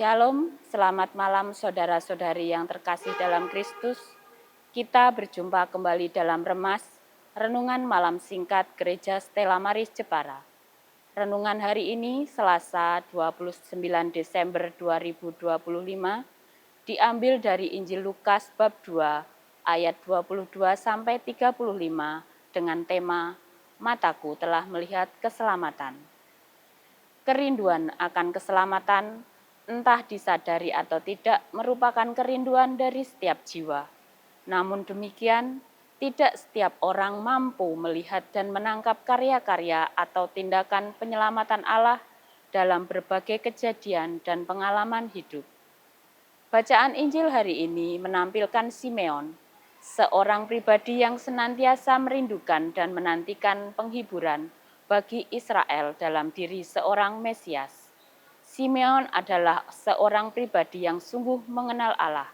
Shalom, selamat malam saudara-saudari yang terkasih dalam Kristus. Kita berjumpa kembali dalam Remas, Renungan Malam Singkat Gereja Stella Maris Jepara. Renungan hari ini Selasa 29 Desember 2025 diambil dari Injil Lukas bab 2 ayat 22 sampai 35 dengan tema Mataku telah melihat keselamatan. Kerinduan akan keselamatan, entah disadari atau tidak, merupakan kerinduan dari setiap jiwa. Namun demikian, tidak setiap orang mampu melihat dan menangkap karya-karya atau tindakan penyelamatan Allah dalam berbagai kejadian dan pengalaman hidup. Bacaan Injil hari ini menampilkan Simeon, seorang pribadi yang senantiasa merindukan dan menantikan penghiburan bagi Israel dalam diri seorang Mesias. Simeon adalah seorang pribadi yang sungguh mengenal Allah,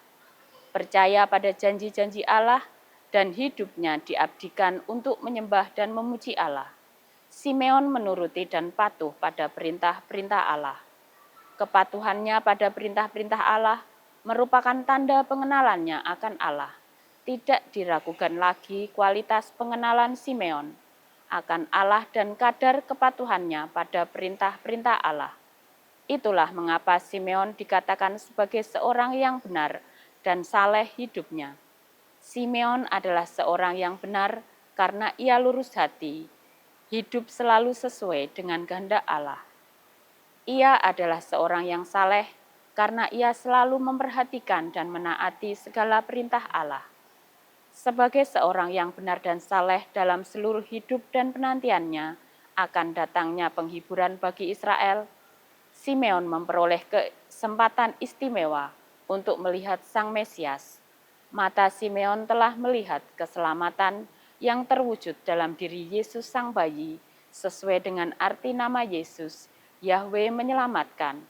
percaya pada janji-janji Allah, dan hidupnya diabdikan untuk menyembah dan memuji Allah. Simeon menuruti dan patuh pada perintah-perintah Allah. Kepatuhannya pada perintah-perintah Allah merupakan tanda pengenalannya akan Allah. Tidak diragukan lagi kualitas pengenalan Simeon akan Allah dan kadar kepatuhannya pada perintah-perintah Allah. Itulah mengapa Simeon dikatakan sebagai seorang yang benar dan saleh hidupnya. Simeon adalah seorang yang benar karena ia lurus hati, hidup selalu sesuai dengan kehendak Allah. Ia adalah seorang yang saleh karena ia selalu memperhatikan dan menaati segala perintah Allah. Sebagai seorang yang benar dan saleh dalam seluruh hidup dan penantiannya akan datangnya penghiburan bagi Israel, Simeon memperoleh kesempatan istimewa untuk melihat Sang Mesias. Mata Simeon telah melihat keselamatan yang terwujud dalam diri Yesus Sang Bayi, sesuai dengan arti nama Yesus, Yahweh menyelamatkan.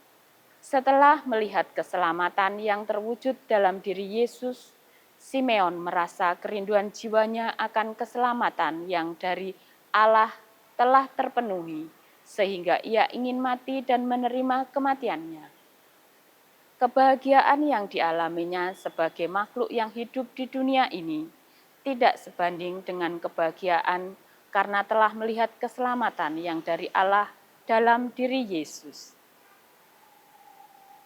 Setelah melihat keselamatan yang terwujud dalam diri Yesus, Simeon merasa kerinduan jiwanya akan keselamatan yang dari Allah telah terpenuhi, sehingga ia ingin mati dan menerima kematiannya. Kebahagiaan yang dialaminya sebagai makhluk yang hidup di dunia ini tidak sebanding dengan kebahagiaan karena telah melihat keselamatan yang dari Allah dalam diri Yesus.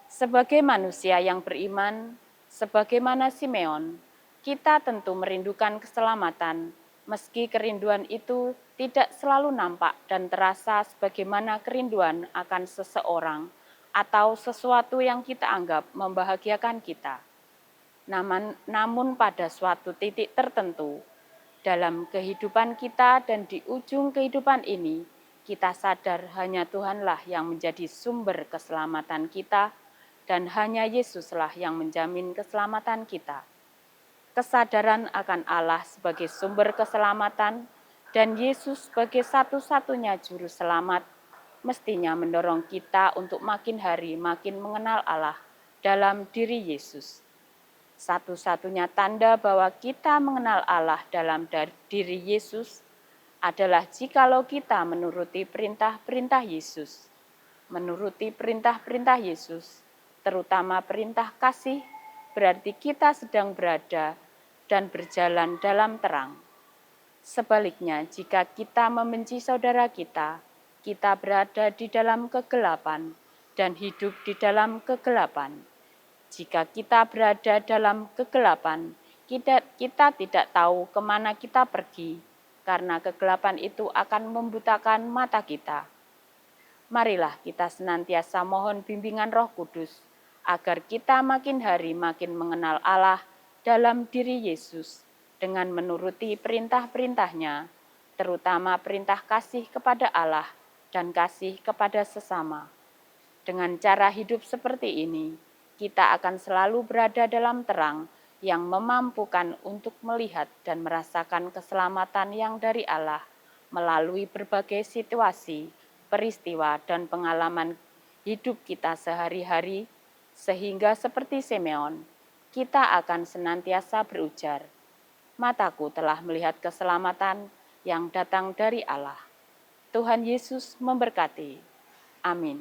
Sebagai manusia yang beriman, sebagaimana Simeon, kita tentu merindukan keselamatan, meski kerinduan itu tidak selalu nampak dan terasa sebagaimana kerinduan akan seseorang atau sesuatu yang kita anggap membahagiakan kita. Namun pada suatu titik tertentu, dalam kehidupan kita dan di ujung kehidupan ini, kita sadar hanya Tuhanlah yang menjadi sumber keselamatan kita dan hanya Yesuslah yang menjamin keselamatan kita. Kesadaran akan Allah sebagai sumber keselamatan dan Yesus sebagai satu-satunya juru selamat mestinya mendorong kita untuk makin hari makin mengenal Allah dalam diri Yesus. Satu-satunya tanda bahwa kita mengenal Allah dalam diri Yesus adalah jikalau kita menuruti perintah-perintah Yesus. Menuruti perintah-perintah Yesus, terutama perintah kasih, berarti kita sedang berada dan berjalan dalam terang. Sebaliknya, jika kita membenci saudara kita berada di dalam kegelapan dan hidup di dalam kegelapan. Jika kita berada dalam kegelapan, kita tidak tahu kemana kita pergi, karena kegelapan itu akan membutakan mata kita. Marilah kita senantiasa mohon bimbingan Roh Kudus, agar kita makin hari makin mengenal Allah dalam diri Yesus dengan menuruti perintah-perintahnya, terutama perintah kasih kepada Allah dan kasih kepada sesama. Dengan cara hidup seperti ini, kita akan selalu berada dalam terang yang memampukan untuk melihat dan merasakan keselamatan yang dari Allah melalui berbagai situasi, peristiwa, dan pengalaman hidup kita sehari-hari, sehingga seperti Simeon, kita akan senantiasa berujar, "Mataku telah melihat keselamatan yang datang dari Allah." Tuhan Yesus memberkati. Amin.